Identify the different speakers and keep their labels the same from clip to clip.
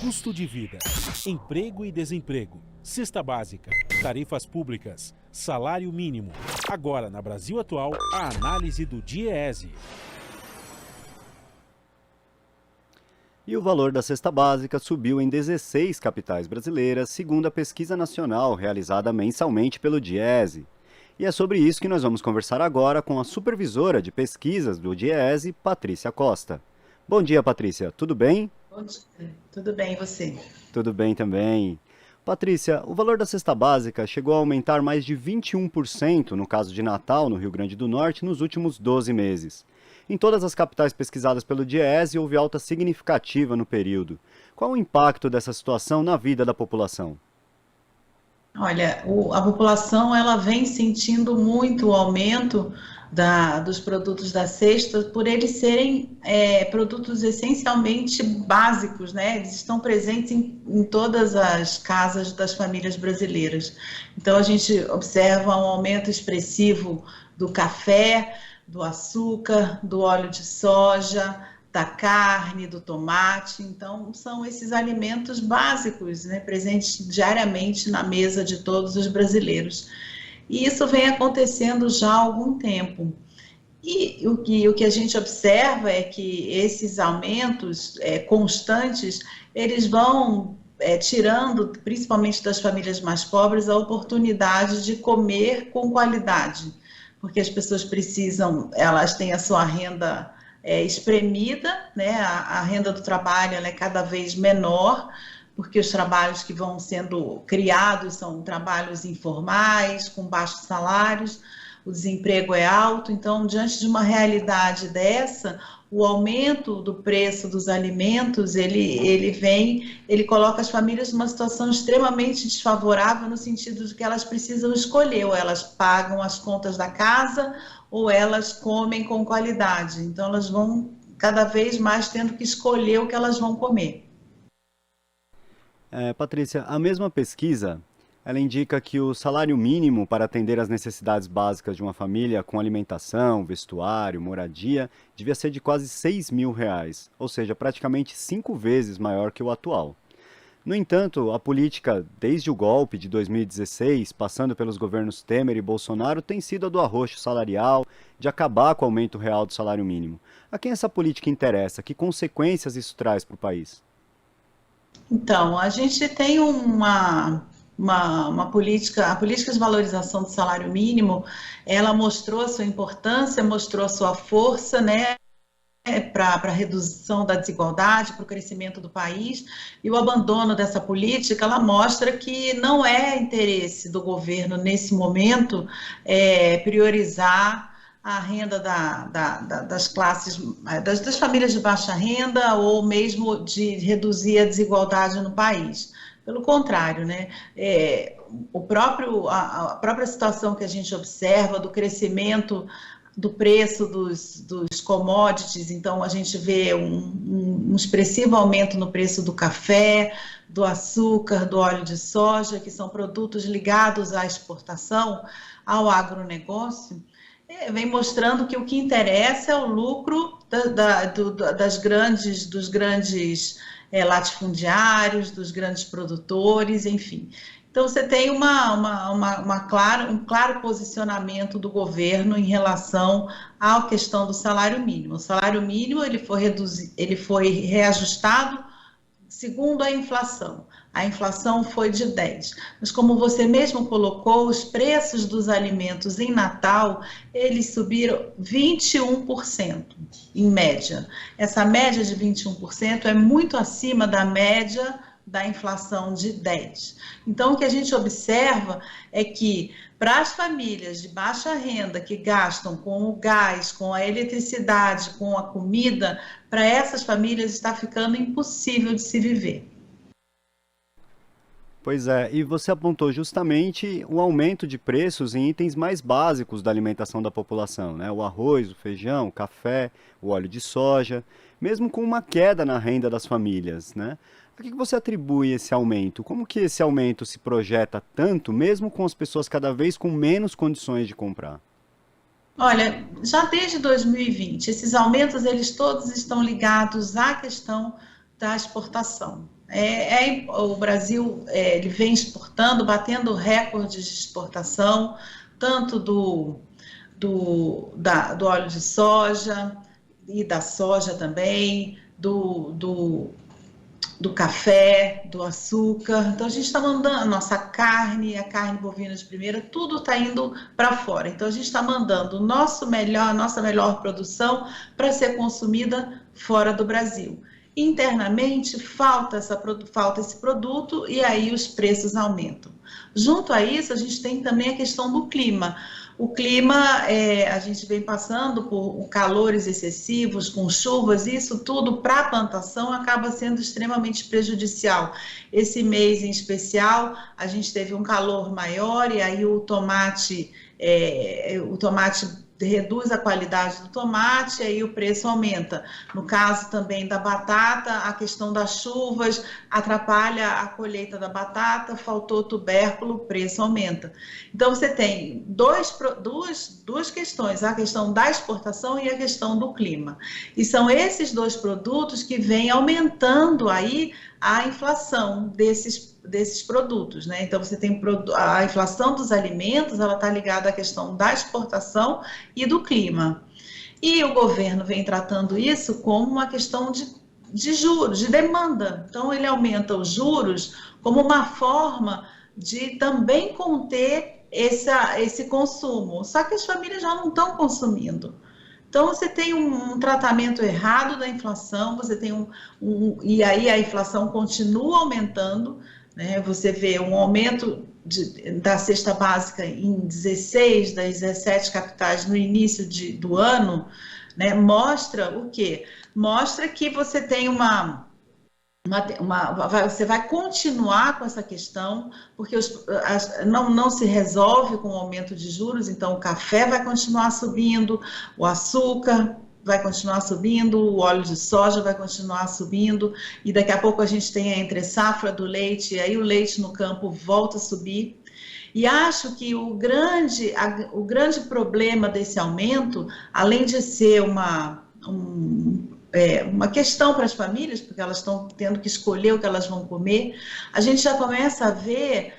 Speaker 1: custo de vida, emprego e desemprego, cesta básica, tarifas públicas, salário mínimo. Agora, na Brasil Atual, a análise do DIEESE.
Speaker 2: E o valor da cesta básica subiu em 16 capitais brasileiras, segundo a pesquisa nacional realizada mensalmente pelo DIEESE. E é sobre isso que nós vamos conversar agora com a supervisora de pesquisas do DIEESE, Patrícia Costa. Bom dia, Patrícia. Tudo bem?
Speaker 3: Bom dia. Tudo bem, e você?
Speaker 2: Tudo bem também. Patrícia, o valor da cesta básica chegou a aumentar mais de 21% no caso de Natal, no Rio Grande do Norte, nos últimos 12 meses. Em todas as capitais pesquisadas pelo DIEESE, houve alta significativa no período. Qual o impacto dessa situação na vida da população?
Speaker 3: Olha, a população ela vem sentindo muito o aumento dos produtos da cesta por eles serem produtos essencialmente básicos, né? Eles estão presentes em todas as casas das famílias brasileiras. Então a gente observa um aumento expressivo do café, do açúcar, do óleo de soja, da carne, do tomate. Então, são esses alimentos básicos, né, presentes diariamente na mesa de todos os brasileiros. E isso vem acontecendo já há algum tempo. E o que a gente observa é que esses aumentos constantes, eles vão tirando, principalmente das famílias mais pobres, a oportunidade de comer com qualidade, porque as pessoas precisam, elas têm a sua renda espremida, né? A renda do trabalho ela é cada vez menor, porque os trabalhos que vão sendo criados são trabalhos informais, com baixos salários, o desemprego é alto. Então, diante de uma realidade dessa, o aumento do preço dos alimentos, ele coloca as famílias numa situação extremamente desfavorável, no sentido de que elas precisam escolher, ou elas pagam as contas da casa, ou elas comem com qualidade. Então, elas vão cada vez mais tendo que escolher o que elas vão comer.
Speaker 2: Patrícia, a mesma pesquisa, ela indica que o salário mínimo para atender às necessidades básicas de uma família com alimentação, vestuário, moradia, devia ser de quase R$6.000, ou seja, praticamente 5 vezes maior que o atual. No entanto, a política, desde o golpe de 2016, passando pelos governos Temer e Bolsonaro, tem sido a do arroxo salarial, de acabar com o aumento real do salário mínimo. A quem essa política interessa? Que consequências isso traz para o país?
Speaker 3: Então, a gente tem uma política, a política de valorização do salário mínimo, ela mostrou a sua importância, mostrou a sua força, né, para a redução da desigualdade, para o crescimento do país, e o abandono dessa política, ela mostra que não é interesse do governo, nesse momento, priorizar a renda das classes, das famílias de baixa renda, ou mesmo de reduzir a desigualdade no país. Pelo contrário, né? A própria situação que a gente observa do crescimento do preço dos commodities, então a gente vê um expressivo aumento no preço do café, do açúcar, do óleo de soja, que são produtos ligados à exportação, ao agronegócio, vem mostrando que o que interessa é o lucro dos grandes latifundiários, dos grandes produtores, enfim. Então, você tem um claro posicionamento do governo em relação à questão do salário mínimo. O salário mínimo ele foi reajustado segundo a inflação. A inflação foi de 10%. Mas, como você mesmo colocou, os preços dos alimentos em Natal, eles subiram 21%, em média. Essa média de 21% é muito acima da média da inflação de 10%. Então, o que a gente observa é que, para as famílias de baixa renda que gastam com o gás, com a eletricidade, com a comida, para essas famílias está ficando impossível de se viver.
Speaker 2: Pois é, e você apontou justamente o aumento de preços em itens mais básicos da alimentação da população, né? O arroz, o feijão, o café, o óleo de soja, mesmo com uma queda na renda das famílias, né? A que você atribui esse aumento? Como que esse aumento se projeta tanto, mesmo com as pessoas cada vez com menos condições de comprar?
Speaker 3: Olha, já desde 2020, esses aumentos, eles todos estão ligados à questão da exportação. O Brasil ele vem exportando, batendo recordes de exportação, tanto do óleo de soja e da soja também, do café, do açúcar. Então a gente está mandando a nossa carne, a carne bovina de primeira, tudo está indo para fora. Então a gente está mandando a nossa melhor produção para ser consumida fora do Brasil. Internamente falta esse produto e aí os preços aumentam. Junto a isso, a gente tem também a questão do clima. O clima, a gente vem passando por calores excessivos, com chuvas, isso tudo para a plantação acaba sendo extremamente prejudicial. Esse mês em especial, a gente teve um calor maior e aí o tomate reduz a qualidade do tomate, aí o preço aumenta. No caso também da batata, a questão das chuvas atrapalha a colheita da batata, faltou tubérculo, o preço aumenta. Então você tem duas questões, a questão da exportação e a questão do clima. E são esses dois produtos que vêm aumentando aí a inflação desses produtos, né? Então você tem a inflação dos alimentos, ela está ligada à questão da exportação e do clima. E o governo vem tratando isso como uma questão de juros, de demanda. Então ele aumenta os juros como uma forma de também conter esse consumo. Só que as famílias já não estão consumindo. Então, você tem um tratamento errado da inflação, você tem e aí a inflação continua aumentando, né? Você vê um aumento da cesta básica em 16 das 17 capitais no início do ano, né? Mostra o quê? Mostra que você tem você vai continuar com essa questão, porque não se resolve com o aumento de juros, então o café vai continuar subindo, o açúcar vai continuar subindo, o óleo de soja vai continuar subindo, e daqui a pouco a gente tem a entre-safra do leite, e aí o leite no campo volta a subir. E acho que o grande problema desse aumento, além de ser uma questão para as famílias, porque elas estão tendo que escolher o que elas vão comer, a gente já começa a ver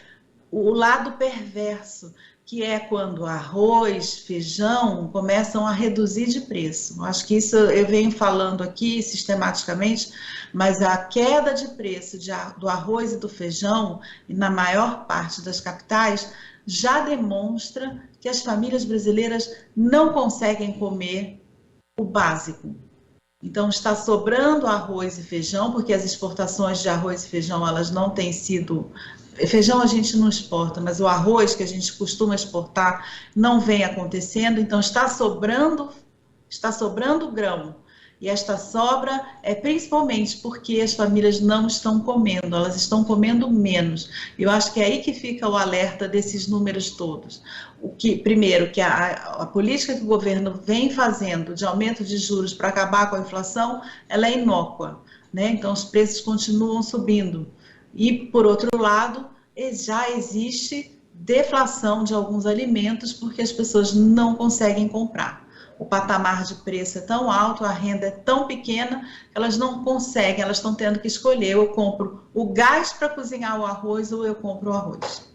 Speaker 3: o lado perverso, que é quando arroz, feijão começam a reduzir de preço. Acho que isso eu venho falando aqui sistematicamente, mas a queda de preço do arroz e do feijão, na maior parte das capitais, já demonstra que as famílias brasileiras não conseguem comer o básico. Então, está sobrando arroz e feijão, porque as exportações de arroz e feijão, elas não têm sido... Feijão a gente não exporta, mas o arroz que a gente costuma exportar não vem acontecendo, então está sobrando grão. E esta sobra é principalmente porque as famílias não estão comendo, elas estão comendo menos. Eu acho que é aí que fica o alerta desses números todos. Primeiro, que a política que o governo vem fazendo de aumento de juros para acabar com a inflação, ela é inócua, né? Então os preços continuam subindo. E, por outro lado, já existe deflação de alguns alimentos porque as pessoas não conseguem comprar. O patamar de preço é tão alto, a renda é tão pequena, que elas não conseguem, elas estão tendo que escolher, eu compro o gás para cozinhar o arroz ou eu compro o arroz.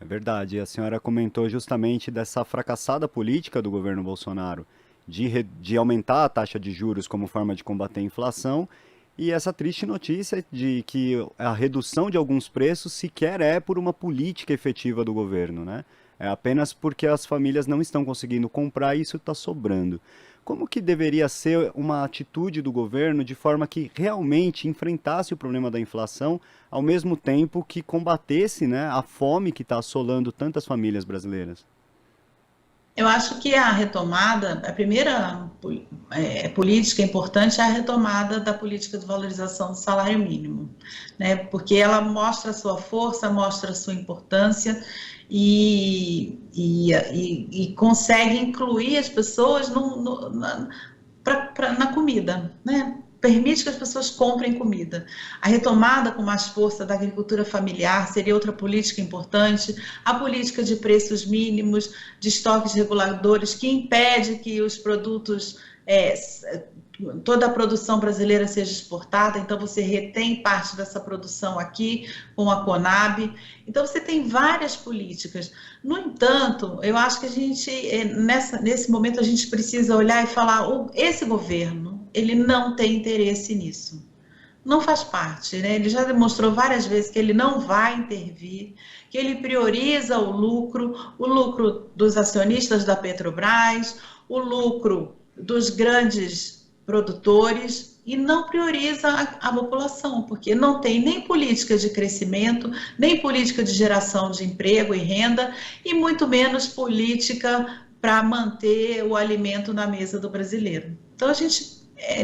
Speaker 2: É verdade, a senhora comentou justamente dessa fracassada política do governo Bolsonaro de aumentar a taxa de juros como forma de combater a inflação, e essa triste notícia de que a redução de alguns preços sequer é por uma política efetiva do governo, né? É apenas porque as famílias não estão conseguindo comprar e isso está sobrando. Como que deveria ser uma atitude do governo de forma que realmente enfrentasse o problema da inflação, ao mesmo tempo que combatesse, né, a fome que está assolando tantas famílias brasileiras?
Speaker 3: Eu acho que a primeira política importante é a retomada da política de valorização do salário mínimo, né? Porque ela mostra a sua força, mostra a sua importância e consegue incluir as pessoas na comida, né? Permite que as pessoas comprem comida. A retomada com mais força da agricultura familiar seria outra política importante. A política de preços mínimos, de estoques reguladores, que impede que os produtos toda a produção brasileira seja exportada, então você retém parte dessa produção aqui com a Conab. Então você tem várias políticas. No entanto, eu acho que a gente, nesse momento, a gente precisa olhar e falar, esse governo, ele não tem interesse nisso. Não faz parte, né? Ele já demonstrou várias vezes que ele não vai intervir, que ele prioriza o lucro dos acionistas da Petrobras, o lucro dos grandes produtores e não prioriza a população, porque não tem nem política de crescimento, nem política de geração de emprego e renda, e muito menos política para manter o alimento na mesa do brasileiro. Então,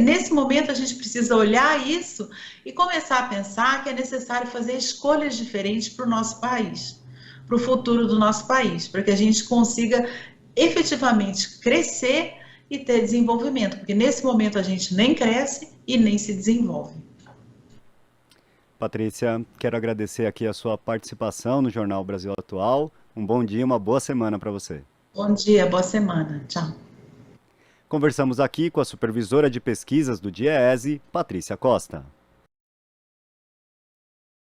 Speaker 3: nesse momento, a gente precisa olhar isso e começar a pensar que é necessário fazer escolhas diferentes para o nosso país, para o futuro do nosso país, para que a gente consiga efetivamente crescer e ter desenvolvimento, porque nesse momento a gente nem cresce e nem se desenvolve.
Speaker 2: Patrícia, quero agradecer aqui a sua participação no Jornal Brasil Atual. Um bom dia, uma boa semana para você.
Speaker 3: Bom dia, boa semana. Tchau.
Speaker 2: Conversamos aqui com a supervisora de pesquisas do DIEESE, Patrícia Costa.